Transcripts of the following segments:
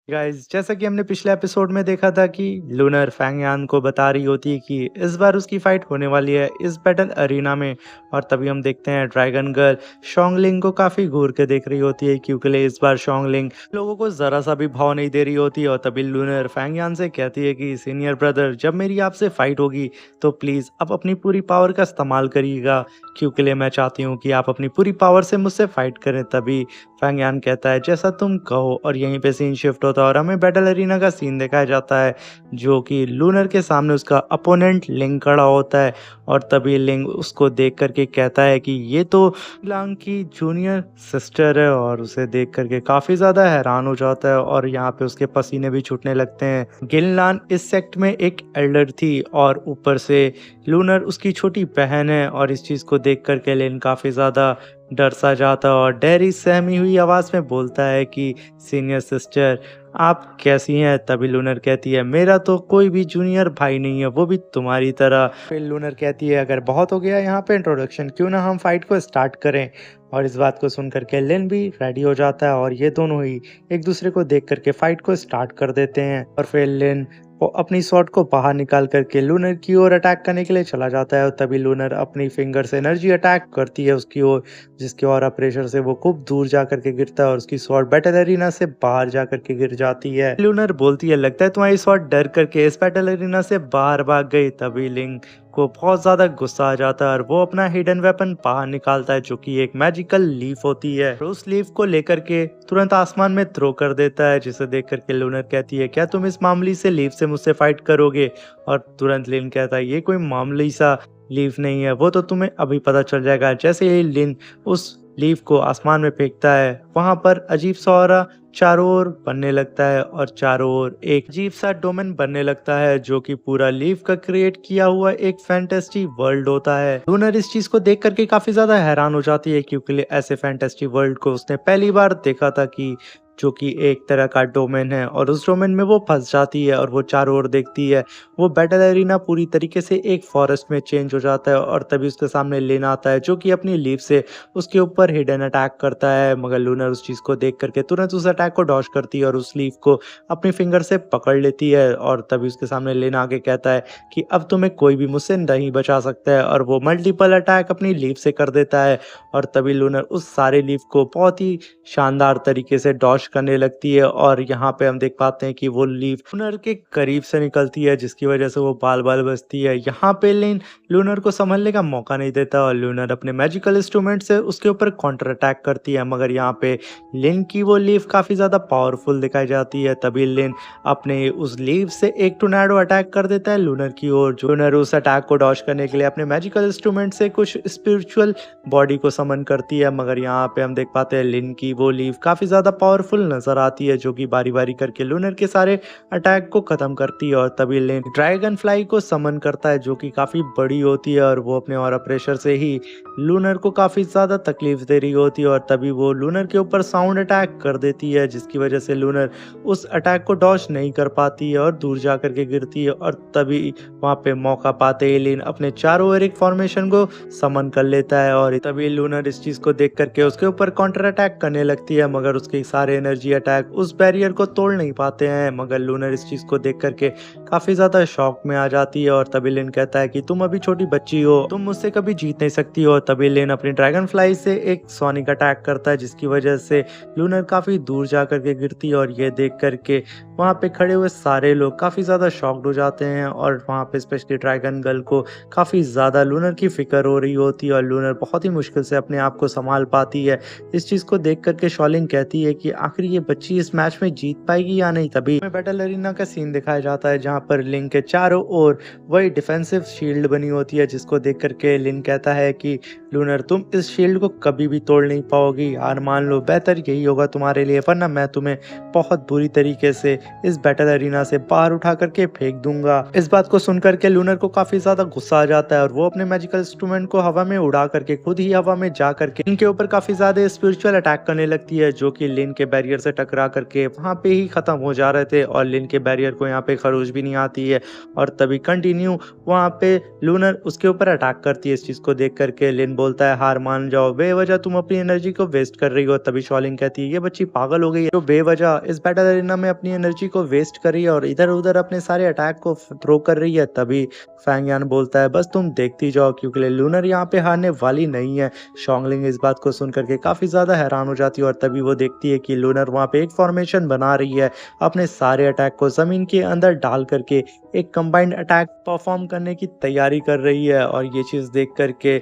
Guys जैसा कि हमने पिछले एपिसोड में देखा था कि लूनर फैंगयान को बता रही होती है कि इस बार उसकी फाइट होने वाली है इस बैटल अरीना में। और तभी हम देखते हैं ड्रैगन गर्ल शोंगलिंग को काफी घूर के देख रही होती है क्योंकि इस बार शोंगलिंग लोगों को जरा सा भी भाव नहीं दे रही होती। और तभी लूनर फैंगयान से कहती है कि सीनियर ब्रदर, जब मेरी आपसे फाइट होगी तो प्लीज आप अपनी पूरी पावर का इस्तेमाल करिएगा क्योंकि मैं चाहती हूँ कि आप अपनी पूरी पावर से मुझसे फाइट करें। तभी फैंगयान कहता है जैसा तुम कहो, और यहीं पे सीन शिफ्ट होता है और हमें बैटल अरीना का सीन दिखाया जाता है जो कि लूनर के सामने उसका अपोनेंट लिंग खड़ा होता है। और तभी लिंग उसको देख करके कहता है कि ये तो लांग की जूनियर सिस्टर है, और उसे देख करके काफी ज्यादा हैरान हो जाता है और यहाँ पे उसके पसीने भी छूटने लगते हैं। गिनलान इस सेक्ट में एक एल्डर थी और ऊपर से लूनर उसकी छोटी बहन है, और इस चीज को देख करके लिन काफी ज्यादा डर सा जाता है और डेरी सहमी हुई आवाज में बोलता है कि सीनियर सिस्टर आप कैसी हैं। तभी लूनर कहती है मेरा तो कोई भी जूनियर भाई नहीं है, वो भी तुम्हारी तरह। फिर लूनर कहती है अगर बहुत हो गया यहाँ पे इंट्रोडक्शन, क्यों ना हम फाइट को स्टार्ट करें। और इस बात को सुन करके लिन भी रेडी हो जाता है और ये दोनों ही एक दूसरे को देख करके फाइट को स्टार्ट कर देते हैं। और फिर लिन वो अपनी शॉट को बाहर निकाल करके लूनर की ओर अटैक करने के लिए चला जाता है। और तभी लूनर अपनी फिंगर से एनर्जी अटैक करती है उसकी ओर, जिसके ऑरा प्रेशर से वो खूब दूर जा करके गिरता है और उसकी शॉट बैटल एरिना से बाहर जा करके गिर जाती है। लूनर बोलती है लगता है तुम्हारी शॉट डर करके इस बैटल एरिना से बाहर भाग गई। तभी लिंग को बहुत ज्यादा गुस्सा आ जाता है और वो अपना हिडन वेपन बाहर निकालता है जो कि एक मैजिकल लीफ होती है। और उस लीफ को लेकर के तुरंत आसमान में थ्रो कर देता है, जिसे देख करके लूनर कहती है क्या तुम इस मामूली से लीफ से मुझसे फाइट करोगे। और तुरंत लिन कहता है ये कोई मामूली सा लीफ नहीं है, वो तो तुम्हें अभी पता चल जाएगा। जैसे ही लिन उस लीफ को आसमान में फेंकता है वहां पर अजीब सा ऑरा चारों ओर बनने लगता है और चारों ओर एक अजीब सा डोमेन बनने लगता है जो कि पूरा लीफ का क्रिएट किया हुआ एक फैंटेस्टी वर्ल्ड होता है। लूनर इस चीज को देख करके काफी ज्यादा हैरान हो जाती है क्योंकि ऐसे फैंटेस्टी वर्ल्ड को उसने पहली बार देखा था कि जो कि एक तरह का डोमेन है, और उस डोमेन में वो फंस जाती है और वो चारों ओर देखती है। वो बैटल एरिना पूरी तरीके से एक फॉरेस्ट में चेंज हो जाता है और तभी उसके सामने लेन आता है जो कि अपनी लीफ से उसके ऊपर हिडन अटैक करता है। मगर लूनर उस चीज को देख करके तुरंत उस अटैक को डॉज करती है और उस लीफ को अपनी फिंगर से पकड़ लेती है। और तभी उसके सामने लेन आके कहता है कि अब तुम्हें कोई भी मुझसे नहीं बचा सकता है, और वो मल्टीपल अटैक अपनी लीफ से कर देता है। और तभी लूनर उस सारे लीफ को बहुत ही शानदार तरीके से डॉश करने लगती है और यहाँ पे हम देख पाते हैं कि वो लीफ लूनर के करीब से निकलती है जिसकी वजह से वो बाल बाल बचती है। यहाँ पे लेन लूनर को संभलने का मौका नहीं देता और लूनर अपने मैजिकल इंस्ट्रूमेंट से उसके ऊपर काउंटर अटैक करती है। मगर यहाँ पे लिन की वो लीफ काफी ज्यादा पावरफुल दिखाई जाती है। तभी लिन अपने उस लीफ से एक टोर्नेडो अटैक कर देता है लूनर की ओर। लूनर उस अटैक को डॉज करने के लिए अपने मैजिकल इंस्ट्रूमेंट से कुछ स्पिरिचुअल बॉडी को समन करती है। मगर यहाँ पे हम देख पाते हैं लिन की वो लीफ काफी ज्यादा पावरफुल नजर आती है जो कि बारी बारी करके लूनर के सारे अटैक को खत्म करती है। और तभी लिन ड्रैगन फ्लाई को समन करता है जो कि काफी बड़ी होती है और वो अपने ऑरा प्रेशर से ही लूनर को काफी ज्यादा तकलीफ दे रही होती है। और तभी वो लूनर के ऊपर साउंड अटैक कर देती है जिसकी वजह से लूनर उस अटैक को डॉज नहीं कर पाती है और दूर जा करके गिरती है। और तभी वहां पे मौका पाते ही लिन अपने चारों ओर एक फॉर्मेशन को समन कर लेता है और तभी लूनर इस चीज को देख करके उसके ऊपर काउंटर अटैक करने लगती है। मगर उसके सारे एनर्जी अटैक उस बैरियर को तोड़ नहीं पाते हैं। मगर लूनर इस चीज को देख करके काफी ज्यादा शॉक में आ जाती है और तभी लिन कहता है कि तुम अभी छोटी बच्ची हो, तुम मुझसे कभी जीत नहीं सकती हो। तभी लिन अपनी ड्रैगन फ्लाई से एक सोनिक अटैक करता है जिसकी वजह से लूनर काफी दूर जा करके गिरती है। और ये देख करके वहाँ पे खड़े हुए सारे लोग काफी ज्यादा शॉक्ड हो जाते हैं और वहाँ पे स्पेशली ड्रैगन गर्ल को काफी ज्यादा लूनर की फिक्र हो रही होती है और लूनर बहुत ही मुश्किल से अपने आप को संभाल पाती है। इस चीज को देख करके शॉलिंग कहती है कि आखिर ये बच्ची इस मैच में जीत पाएगी या नहीं। तभी बैटल अरीना का सीन दिखाया जाता है जहाँ पर लिन के चारों ओर वही डिफेंसिव शील्ड बनी होती है जिसको देख करके लिन कहता है कि लूनर तुम इस शील्ड को कभी भी तोड़ नहीं पाओगी, हार मान लो, बेहतर यही होगा तुम्हारे लिए, वरना मैं तुम्हें बहुत बुरी तरीके से इस बैटल अरीना से बाहर उठा करके फेंक दूंगा। इस बात को सुनकर के लूनर को काफी ज्यादा गुस्सा आ जाता है और वो अपने मैजिकल इंस्ट्रूमेंट को हवा में उड़ा करके खुद ही हवा में जा करके इनके ऊपर काफी ज्यादा स्पिरिचुअल अटैक करने लगती है जो कि लिन के बैरियर से टकरा करके वहां पे ही खत्म हो जा रहे थे और लिन के बैरियर को यहाँ पे खरोच भी नहीं आती है। और तभी कंटिन्यू वहां पे लूनर उसके ऊपर अटैक करती है। इस चीज को देख करके लिन बोलता है हार मान जाओ, बेवजह तुम अपनी एनर्जी को वेस्ट कर रही हो। तभी शॉलिंग कहती है ये बच्ची पागल हो गई है जो बेवजह इस बैटल एरिना में अपनी एनर्जी को वेस्ट कर रही है और इधर उधर अपने सारे अटैक को थ्रो कर रही है। तभी फैंग यान बोलता है बस तुम देखती जाओ क्योंकि लूनर यहाँ पे हारने वाली नहीं है। शॉन्गलिंग इस बात को सुन करके काफी ज्यादा हैरान हो जाती है और तभी वो देखती है कि लूनर वहाँ पे एक फॉर्मेशन बना रही है, अपने सारे अटैक को जमीन के अंदर डाल करके एक कंबाइंड अटैक परफॉर्म करने की तैयारी कर रही है। और ये चीज देख करके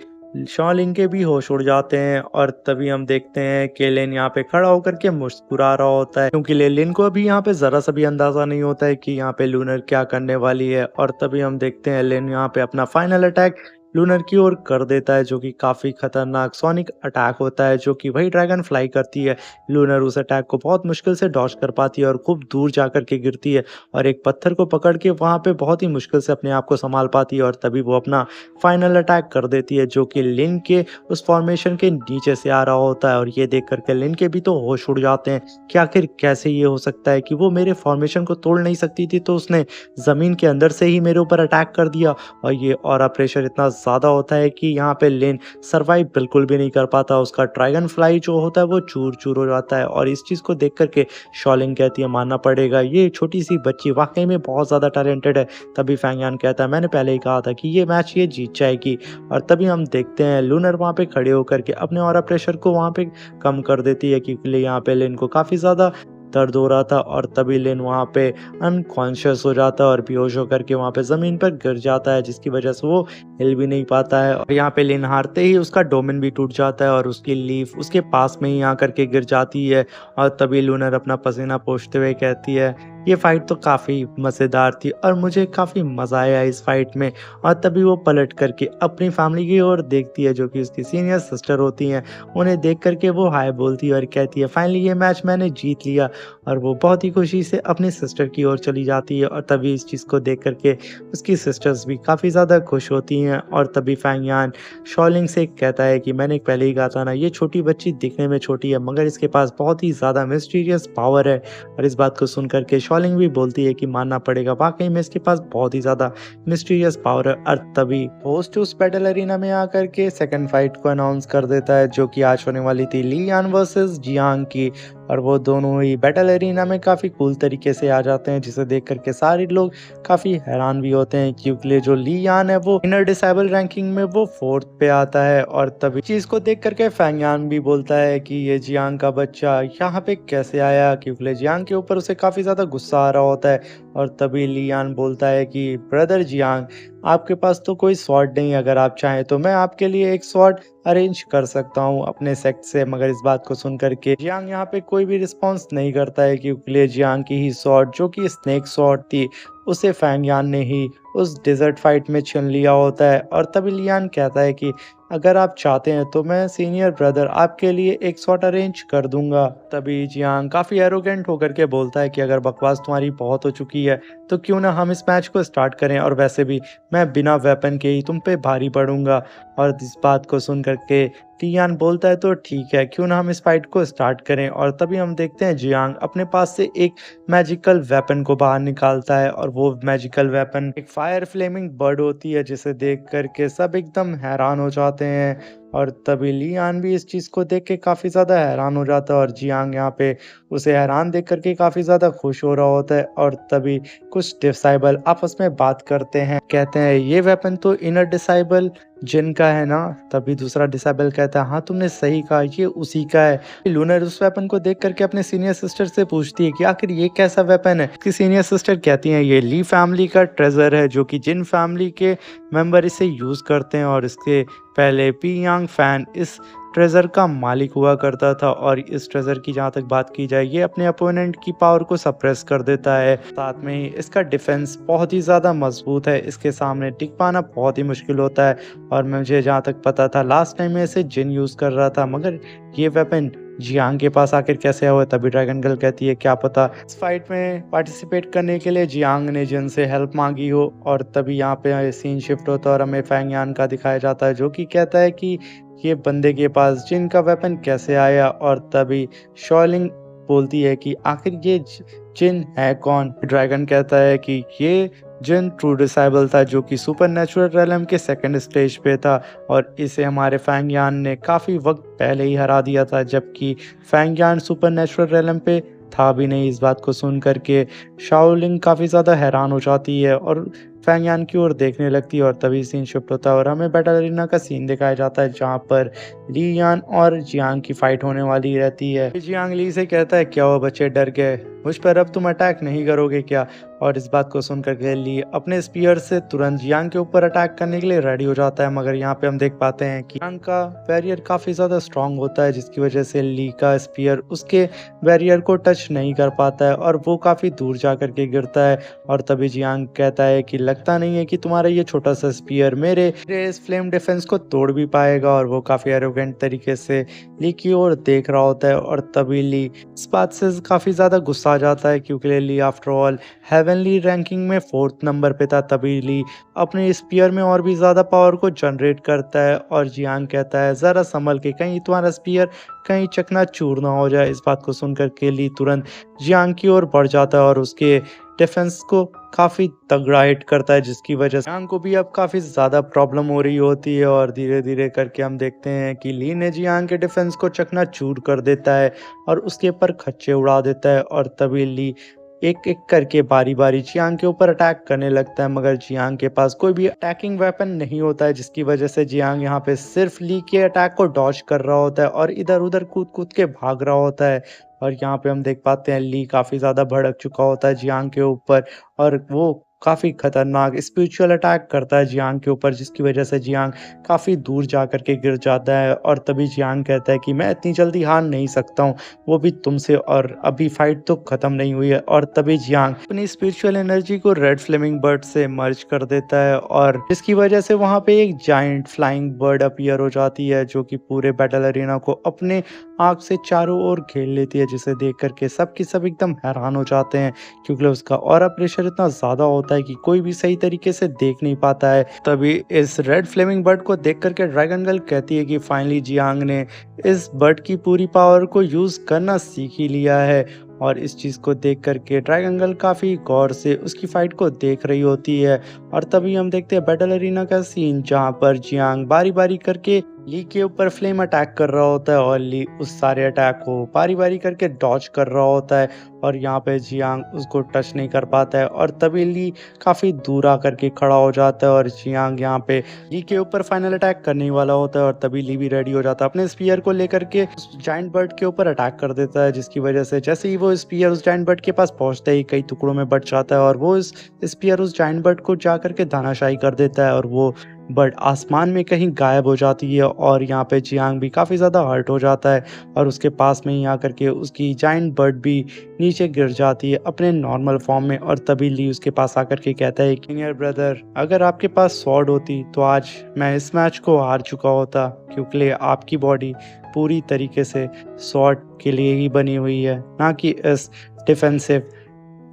शॉलिंग के भी होश उड़ जाते हैं और तभी हम देखते हैं कि लेन यहाँ पे खड़ा होकर के मुस्कुरा रहा होता है क्योंकि लेन को अभी यहाँ पे जरा सा भी अंदाजा नहीं होता है कि यहाँ पे लूनर क्या करने वाली है। और तभी हम देखते हैं लेन यहाँ पे अपना फाइनल अटैक लूनर की ओर कर देता है जो कि काफी खतरनाक सोनिक अटैक होता है जो कि वही ड्रैगन फ्लाई करती है। लूनर उस अटैक को बहुत मुश्किल से डॉज कर पाती है और खूब दूर जाकर के गिरती है और एक पत्थर को पकड़ के वहां पे बहुत ही मुश्किल से अपने आप को संभाल पाती है और तभी वो अपना फाइनल अटैक कर देती है जो कि लिन के उस फॉर्मेशन के नीचे से आ रहा होता है। और ये देख करके लिन के भी तो होश उड़ जाते हैं कि आखिर कैसे ये हो सकता है कि वो मेरे फॉर्मेशन को तोड़ नहीं सकती थी तो उसने जमीन के अंदर से ही मेरे ऊपर अटैक कर दिया। और ये ऑरा प्रेशर इतना ज्यादा होता है कि यहाँ पे लेन सरवाइव बिल्कुल भी नहीं कर पाता, उसका ड्रैगन फ्लाई जो होता है वो चूर चूर हो जाता है। और इस चीज को देख करके शॉलिंग कहती है मानना पड़ेगा ये छोटी सी बच्ची वाकई में बहुत ज्यादा टैलेंटेड है। तभी फैंग यान कहता है मैंने पहले ही कहा था कि ये मैच ये जीत जाएगी। और तभी हम देखते हैं लूनर वहां पे खड़े होकर के अपने ऑरा प्रेशर को वहां पे कम कर देती है क्योंकि यहाँ पे लेन को काफी ज्यादा दर्द हो रहा था। और तभी लेन वहाँ पे अनकॉन्शियस हो जाता है और बेहोश होकर के वहाँ पे जमीन पर गिर जाता है जिसकी वजह से वो हिल भी नहीं पाता है। और यहाँ पे लेन हारते ही उसका डोमेन भी टूट जाता है और उसकी लीफ उसके पास में ही आकर के गिर जाती है। और तभी लूनर अपना पसीना पोंछते हुए कहती है ये फाइट तो काफी मजेदार थी और मुझे काफी मजा आया इस फाइट में। और तभी वो पलट करके अपनी फैमिली की ओर देखती है जो कि उसकी सीनियर सिस्टर होती हैं। उन्हें देख करके वो हाय बोलती है और कहती है फाइनली ये मैच मैंने जीत लिया। और वो बहुत ही खुशी से अपनी सिस्टर की ओर चली जाती है और तभी इस चीज़ को देख करके उसकी सिस्टर्स भी काफ़ी ज़्यादा खुश होती हैं। और तभी फैंग यान शॉलिंग से कहता है कि मैंने पहले ही कहा था ना ये छोटी बच्ची दिखने में छोटी है मगर इसके पास बहुत ही ज़्यादा मिस्टीरियस पावर है। और इस बात को सुन करके शॉलिंग भी बोलती है कि मानना पड़ेगा वाकई में इसके पास बहुत ही ज़्यादा मिस्टीरियस पावर है। और तभी होस्ट उस बैटल एरिना में आकर के सेकंड फाइट को अनाउंस कर देता है जो कि आज होने वाली थी ली यान वर्सेस जियांग की। और वो दोनों ही बैटल एरिना में काफ़ी कूल तरीके से आ जाते हैं जिसे देख करके सारे लोग काफ़ी हैरान भी होते हैं क्योंकि जो ली यान है वो इनर डिसेबल रैंकिंग में वो 4th पे आता है। और तभी चीज़ को देख करके फैंग यान भी बोलता है कि ये जियांग का बच्चा यहाँ पे कैसे आया क्योंकि जियांग के ऊपर उसे काफ़ी ज़्यादा गुस्सा आ रहा होता है। और तभी ली यान बोलता है कि ब्रदर जियांग आपके पास तो कोई स्वॉर्ड नहीं, अगर आप चाहें तो मैं आपके लिए एक स्वॉर्ड अरेंज कर सकता हूँ अपने सेक्ट से। मगर इस बात को सुन करके जियांग यहाँ पे कोई भी रिस्पॉन्स नहीं करता है क्योंकि जियांग की ही स्वॉर्ड जो कि स्नेक स्वॉर्ड थी उसे फैंग यान ने ही उस डेजर्ट फाइट में छीन लिया होता है। और तभी लियान कहता है कि अगर आप चाहते हैं तो मैं सीनियर ब्रदर आपके लिए एक स्वॉर्ड अरेंज कर दूंगा। तभी जियांग काफी एरोगेंट होकर के बोलता है कि अगर बकवास तुम्हारी बहुत हो चुकी है तो क्यों ना हम इस मैच को स्टार्ट करें, और वैसे भी मैं बिना वेपन के ही तुम पे भारी पड़ूंगा। और इस बात को सुन करके लियान बोलता है तो ठीक है क्यों ना हम इस फाइट को स्टार्ट करें। और तभी हम देखते हैं जियांग अपने पास से एक मैजिकल वेपन को बाहर निकालता है और वो मैजिकल वेपन एक फायर फ्लेमिंग बर्ड होती है जिसे देख करके सब एकदम हैरान हो जाते हैं। और तभी लियान भी इस चीज को देख के काफी ज्यादा हैरान हो जाता है और जियांग यहाँ पे उसे हैरान देख करके काफी ज्यादा खुश हो रहा होता है। और तभी कुछ डिसाइबल आपस में बात करते हैं, कहते हैं ये वेपन तो इनर डिसाइबल जिन का है ना। तभी दूसरा डिसाइबल कहता है हाँ तुमने सही कहा ये उसी का है। लूनर उस वेपन को देख करके अपने सीनियर सिस्टर से पूछती है कि आखिर ये कैसा वेपन है। उसकी सीनियर सिस्टर कहती है ये ली फैमिली का ट्रेजर है जो कि जिन फैमिली के मेंबर इसे यूज करते हैं। और इसके पहले पी यांग फैन इस ट्रेजर का मालिक हुआ करता था। और इस ट्रेजर की जहाँ तक बात की जाए ये अपने अपोनेंट की पावर को सप्रेस कर देता है, साथ में ही इसका डिफेंस बहुत ही ज़्यादा मजबूत है, इसके सामने टिक पाना बहुत ही मुश्किल होता है। और मुझे जहाँ तक पता था लास्ट टाइम में इसे जिन यूज़ कर रहा था मगर ये वेपन जियांग के पास आखिर कैसे हुआ। तभी ड्रैगन गर्ल कहती है क्या पता इस फाइट में पार्टिसिपेट करने के लिए जियांग ने जिन से हेल्प मांगी हो। और तभी यहाँ पे सीन शिफ्ट होता है और हमें फैंग यान का दिखाया जाता है जो कि कहता है कि ये बंदे के पास जिन का वेपन कैसे आया। और तभी शॉलिंग बोलती है कि आखिर ये जिन है कौन? ड्रैगन कहता है कि ये जिन ट्रू डिसाइबल था जो कि सुपरनैचुरल रेलम के सेकंड स्टेज पे था और इसे हमारे फैंगयान ने काफ़ी वक्त पहले ही हरा दिया था, जबकि फैंगयान सुपरनैचुरल रेलम पे था भी नहीं। इस बात को सुन कर के शाओलिंग काफ़ी ज़्यादा हैरान हो जाती है और फैंगयान की ओर देखने लगती है और तभी सीन शिफ्ट होता है और हमें बैटल अरीना का सीन दिखाया जाता है जहाँ पर ली यान और जियांग की फाइट होने वाली रहती है। जियांग ली से कहता है, क्या हुआ बच्चे, डर गए? मुझ पर अब तुम अटैक नहीं करोगे क्या? और इस बात को सुनकर के ली अपने स्पीयर से तुरंत जियांग के ऊपर अटैक करने के लिए रेडी हो जाता है, मगर यहाँ पे हम देख पाते हैं कि जियांग का बैरियर काफ़ी ज़्यादा स्ट्रांग होता है, जिसकी वजह से ली का स्पीयर उसके बैरियर को टच नहीं कर पाता है और वो काफ़ी दूर जा कर के गिरता है। और तभी जियांग कहता है कि लगता नहीं है कि तुम्हारा ये छोटा सा स्पीयर मेरे इस फ्लेम डिफेंस को तोड़ भी पाएगा। और वो काफ़ी एरोगेंट तरीके से ली की ओर देख रहा होता है और तभी ली इस बात से काफ़ी ज़्यादा गुस्सा आ जाता है, क्योंकि ली आफ्टर ऑल हेवनली रैंकिंग में 4th नंबर पे था। तभी ली अपने स्पीयर में और भी ज़्यादा पावर को जनरेट करता है और जियांग कहता है, ज़रा संभल के, कहीं तुम्हारा स्पीयर कहीं चकनाचूर ना हो जाए। इस बात को सुनकर के ली तुरंत जियांग की ओर बढ़ जाता है और उसके डिफेंस को काफ़ी तगड़ा हिट करता है, जिसकी वजह से जियांग को भी अब काफ़ी ज़्यादा प्रॉब्लम हो रही होती है। और धीरे धीरे करके हम देखते हैं कि ली ने जियांग के डिफेंस को चकनाचूर कर देता है और उसके ऊपर खच्चे उड़ा देता है। और तभी ली एक एक करके बारी बारी जियांग के ऊपर अटैक करने लगता है, मगर जियांग के पास कोई भी अटैकिंग वेपन नहीं होता है, जिसकी वजह से जियांग यहाँ पे सिर्फ ली के अटैक को डॉज कर रहा होता है और इधर उधर कूद कूद के भाग रहा होता है। और यहाँ पे हम देख पाते हैं ली काफ़ी ज़्यादा भड़क चुका होता है जियांग के ऊपर और वो काफ़ी खतरनाक स्पिरिचुअल अटैक करता है जियांग के ऊपर, जिसकी वजह से जियांग काफ़ी दूर जा कर के गिर जाता है। और तभी जियांग कहता है कि मैं इतनी जल्दी हार नहीं सकता हूँ, वो भी तुमसे, और अभी फाइट तो ख़त्म नहीं हुई है। और तभी जियांग अपनी स्पिरिचुअल एनर्जी को रेड फ्लेमिंग बर्ड से मर्ज कर देता है और जिसकी वजह से वहाँ पे एक जायंट फ्लाइंग बर्ड अपीयर हो जाती है, जो कि पूरे बैटल अरीना को अपने आँख से चारों ओर घेर लेती है, जिसे देख कर के सब के सब एकदम हैरान हो जाते हैं, क्योंकि उसका ऑरा प्रेशर इतना ज़्यादा होता है कि कोई भी सही तरीके से देख नहीं पाता है। तभी इस रेड फ्लेमिंग बर्ड को देख कर के ड्रैगन गर्ल कहती है कि फाइनली जियांग ने इस बर्ड की पूरी पावर को यूज़ करना सीख ही लिया है। और इस चीज़ को देख कर के ड्रैगन गर्ल काफ़ी गौर से उसकी फाइट को देख रही होती है। और तभी हम देखते हैं बैटल अरीना का सीन, जहाँ पर जियांग बारी बारी करके ली के ऊपर फ्लेम अटैक कर रहा होता है और ली उस सारे अटैक को बारी बारी करके डॉज कर रहा होता है और यहाँ पे जियांग उसको टच नहीं कर पाता है। और तभी ली काफ़ी दूर आकर के खड़ा हो जाता है और जियांग यहाँ पे ली के ऊपर फाइनल अटैक करने वाला होता है और तभी ली भी रेडी हो जाता है, अपने स्पीयर को लेकर के उस जाइंट बर्ड के ऊपर अटैक कर देता है, जिसकी वजह से जैसे ही वो स्पीयर उस जाइंट बर्ड के पास पहुंचता ही कई टुकड़ों में बट जाता है और वो इस स्पीयर उस जाइंट बर्ड को जा करके धानाशाही कर देता है और वो बर्ड आसमान में कहीं गायब हो जाती है। और यहाँ पे जियांग भी काफ़ी ज़्यादा हर्ट हो जाता है और उसके पास में ही आकर के उसकी जाइंट बर्ड भी नीचे गिर जाती है अपने नॉर्मल फॉर्म में। और तभी ली उसके पास आकर के कहता है कि यार ब्रदर, अगर आपके पास स्वॉर्ड होती तो आज मैं इस मैच को हार चुका होता, क्योंकि आपकी बॉडी पूरी तरीके से स्वॉर्ड के लिए ही बनी हुई है, ना कि इस डिफेंसिव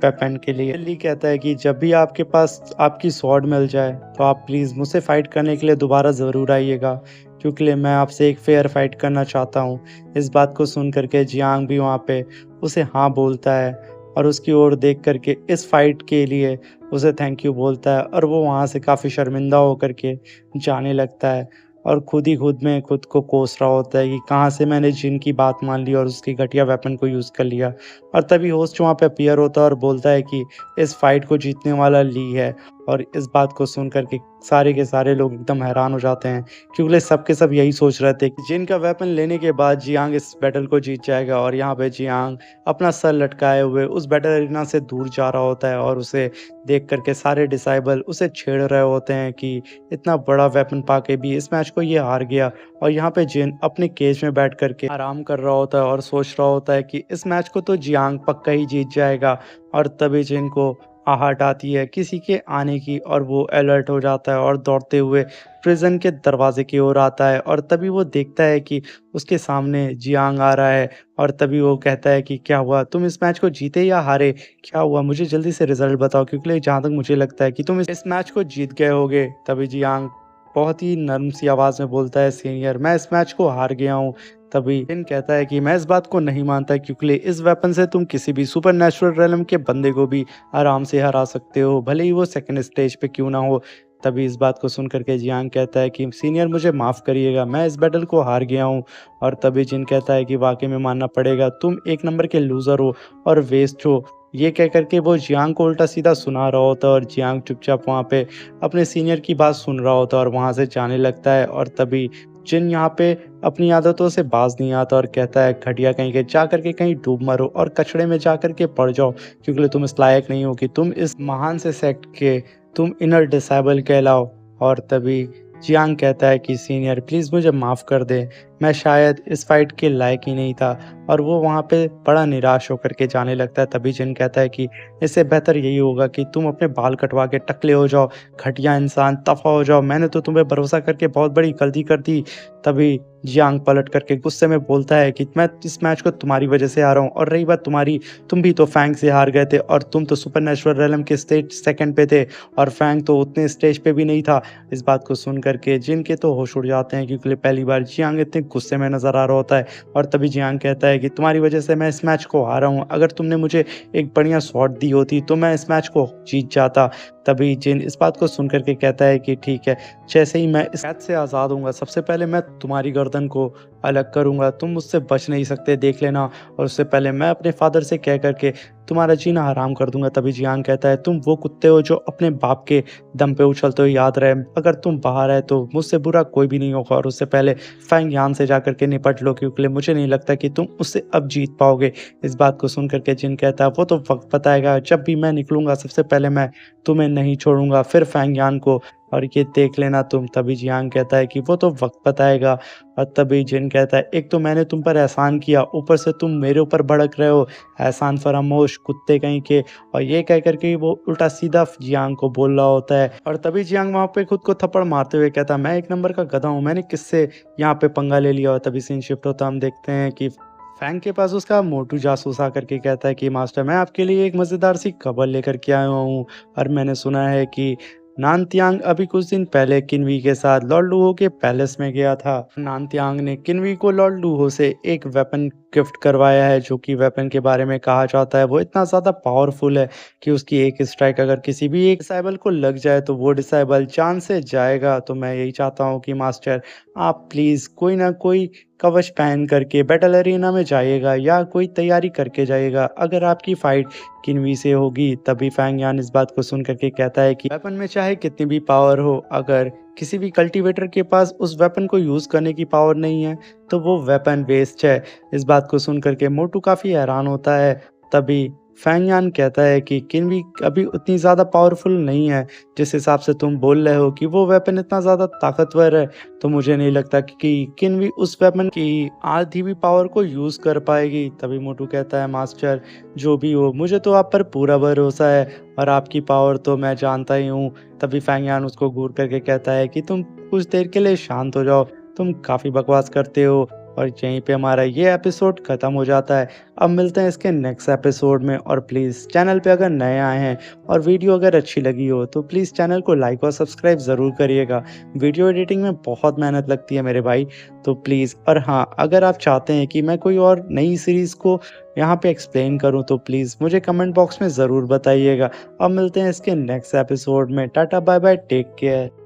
वेपन के लिए। ली कहता है कि जब भी आपके पास आपकी स्वॉर्ड मिल जाए तो आप प्लीज़ मुझसे फाइट करने के लिए दोबारा ज़रूर आइएगा, क्योंकि मैं आपसे एक फेयर फाइट करना चाहता हूँ। इस बात को सुन करके जियांग भी वहाँ पे उसे हाँ बोलता है और उसकी ओर देख करके इस फाइट के लिए उसे थैंक यू बोलता है और वो वहाँ से काफ़ी शर्मिंदा होकर के जाने लगता है और खुद ही खुद में खुद को कोस रहा होता है कि कहाँ से मैंने जिन की बात मान ली और उसकी घटिया वेपन को यूज़ कर लिया। और तभी होस्ट वहाँ पे अपीयर होता है और बोलता है कि इस फाइट को जीतने वाला ली है। और इस बात को सुन कर के सारे के सारे लोग एकदम हैरान हो जाते हैं, क्योंकि सब के सब यही सोच रहे थे कि जिन का वेपन लेने के बाद जियांग इस बैटल को जीत जाएगा। और यहाँ पे जियांग अपना सर लटकाए हुए उस बैटल एरिना से दूर जा रहा होता है और उसे देख करके सारे डिसाइबल उसे छेड़ रहे होते हैं कि इतना बड़ा वेपन पाके भी इस मैच को ये हार गया। और यहाँ पे जिन अपने केज में बैठ करके आराम कर रहा होता है और सोच रहा होता है कि इस मैच को तो जियांग पक्का ही जीत जाएगा। और तभी जिन को आहट आती है किसी के आने की और वो अलर्ट हो जाता है और दौड़ते हुए प्रिजन के दरवाजे की ओर आता है। और तभी वो देखता है कि उसके सामने जियांग आ रहा है और तभी वो कहता है कि क्या हुआ, तुम इस मैच को जीते या हारे, क्या हुआ, मुझे जल्दी से रिजल्ट बताओ, क्योंकि जहाँ तक मुझे लगता है कि तुम इस मैच को जीत गए होगे। तभी जियांग बहुत ही नर्म सी आवाज़ में बोलता है, सीनियर मैं इस मैच को हार गया हूँ। तभी जिन कहता है कि मैं इस बात को नहीं मानता, क्योंकि इस वेपन से तुम किसी भी सुपरनैचुरल रेलम के बंदे को भी आराम से हरा सकते हो, भले ही वो सेकंड स्टेज पे क्यों ना हो। तभी इस बात को सुन कर के जियांग कहता है कि सीनियर मुझे माफ़ करिएगा, मैं इस बैटल को हार गया हूँ। और तभी जिन कहता है कि वाक़ई में मानना पड़ेगा, तुम एक नंबर के लूज़र हो और वेस्ट हो। ये कह कर के वो जियांग को उल्टा-सीधा सुना रहा होता है और जियांग चुपचाप वहाँ पे अपने सीनियर की बात सुन रहा होता है और वहाँ से जाने लगता है। और तभी जिन यहाँ पे अपनी आदतों से बाज नहीं आता और कहता है, घटिया कहीं के, जा कर के कहीं डूब मरो और कचड़े में जा कर के पड़ जाओ, क्योंकि तुम इस लायक नहीं हो कि तुम इस महान से सेक्ट के तुम इनर डिसेबल कहलाओ। और तभी जियांग कहता है कि सीनियर प्लीज़ मुझे माफ़ कर दें, मैं शायद इस फाइट के लायक ही नहीं था। और वो वहाँ पे बड़ा निराश होकर के जाने लगता है। तभी जिन कहता है कि इससे बेहतर यही होगा कि तुम अपने बाल कटवा के टकले हो जाओ, घटिया इंसान, तफ़ा हो जाओ, मैंने तो तुम्हें भरोसा करके बहुत बड़ी गलती कर दी। तभी जियांग पलट करके गुस्से में बोलता है कि मैं इस मैच को तुम्हारी वजह से हारा हूँ, और रही बात तुम्हारी, तुम भी तो फैंग से हार गए थे और तुम तो सुपरनैचुरल रेलम के स्टेज सेकंड पे थे और फैंग तो उतने स्टेज पे भी नहीं था। इस बात को सुन कर के जिन के तो होश उड़ जाते हैं, क्योंकि पहली बार जियांग इतने गुस्से में नज़र आ रहा होता है। और तभी जियांग कहता है कि तुम्हारी वजह से मैं इस मैच को हारा हूँ, अगर तुमने मुझे एक बढ़िया शॉट दी होती तो मैं इस मैच को जीत जाता। तभी जिन इस बात को सुन कर के कहता है कि ठीक है, जैसे ही मैं इस कैद से आज़ाद होऊँगा, सबसे पहले मैं तुम्हारी गर्दन को अलग करूँगा, तुम मुझसे बच नहीं सकते, देख लेना। और उससे पहले मैं अपने फ़ादर से कह कर के तुम्हारा जीना हराम कर दूँगा। तभी जियांग कहता है, तुम वो कुत्ते हो जो अपने बाप के दम पे उछलते हो, याद रहे, अगर तुम बाहर आए तो मुझसे बुरा कोई भी नहीं होगा, और उससे पहले फैंग यान से जा कर के निपट लो, क्योंकि मुझे नहीं लगता कि तुम उससे अब जीत पाओगे। इस बात को सुन कर के जिन कहता है, वो तो वक़्त बताएगा, जब भी मैं निकलूँगा सबसे पहले मैं तुम्हें नहीं छोड़ूँगा, फिर फैंग यान को, और ये देख लेना तुम। तभी जियांग कहता है कि वो तो वक़्त बताएगा। और तभी जिन कहता है, एक तो मैंने तुम पर एहसान किया, ऊपर से तुम मेरे ऊपर भड़क रहे हो, एहसान फरामोश कुत्ते कहीं के। और ये कह कर के वो उल्टा-सीधा जियांग को बोल रहा होता है। और तभी जियांग वहाँ पे खुद को थप्पड़ मारते हुए कहता है, मैं एक नंबर का गधा हूँ, मैंने किससे यहाँ पे पंगा ले लिया। और तभी सीन शिफ्ट होता हम देखते हैं कि फैंग के पास उसका मोटू जासूस आकर के कहता है कि मास्टर, मैं आपके लिए एक मज़ेदार सी खबर लेकर के आया हूँ, और मैंने सुना है कि नानत्यांग अभी कुछ दिन पहले किन्वी के साथ लॉर्ड लूहो के पैलेस में गया था। नानत्यांग ने किन्वी को लॉर्ड लूहो से एक वेपन गिफ्ट करवाया है, जो कि वेपन के बारे में कहा जाता है वो इतना ज़्यादा पावरफुल है कि उसकी एक स्ट्राइक अगर किसी भी एक डिसेबल को लग जाए तो वो डिसेबल जान से जाएगा। तो मैं यही चाहता हूँ कि मास्टर, आप प्लीज़ कोई ना कोई कवच पहन करके बैटल अरीना में जाइएगा या कोई तैयारी करके जाइएगा, अगर आपकी फाइट किन्वी से होगी। तभी फैंग यान इस बात को सुन करके कहता है कि वेपन में चाहे कितनी भी पावर हो, अगर किसी भी कल्टीवेटर के पास उस वेपन को यूज़ करने की पावर नहीं है तो वो वेपन वेस्ट है। इस बात को सुन कर के मोटू काफ़ी हैरान होता है। तभी फैंग यान कहता है कि किन्वी अभी उतनी ज़्यादा पावरफुल नहीं है, जिस हिसाब से तुम बोल रहे हो कि वो वेपन इतना ज़्यादा ताकतवर है, तो मुझे नहीं लगता कि किन्वी उस वेपन की आधी भी पावर को यूज़ कर पाएगी। तभी मोटू कहता है, मास्टर जो भी हो, मुझे तो आप पर पूरा भरोसा है और आपकी पावर तो मैं जानता ही हूँ। तभी फैंग यान उसको घूर करके कहता है कि तुम कुछ देर के लिए शांत हो जाओ, तुम काफ़ी बकवास करते हो। और यहीं पे हमारा ये एपिसोड ख़त्म हो जाता है। अब मिलते हैं इसके नेक्स्ट एपिसोड में, और प्लीज़ चैनल पे अगर नए आए हैं और वीडियो अगर अच्छी लगी हो तो प्लीज़ चैनल को लाइक और सब्सक्राइब ज़रूर करिएगा। वीडियो एडिटिंग में बहुत मेहनत लगती है मेरे भाई, तो प्लीज़। और हाँ, अगर आप चाहते हैं कि मैं कोई और नई सीरीज़ को यहाँ पे एक्सप्लेन करूँ तो प्लीज़ मुझे कमेंट बॉक्स में ज़रूर बताइएगा। अब मिलते हैं इसके नेक्स्ट एपिसोड में। Tata bye bye, take care.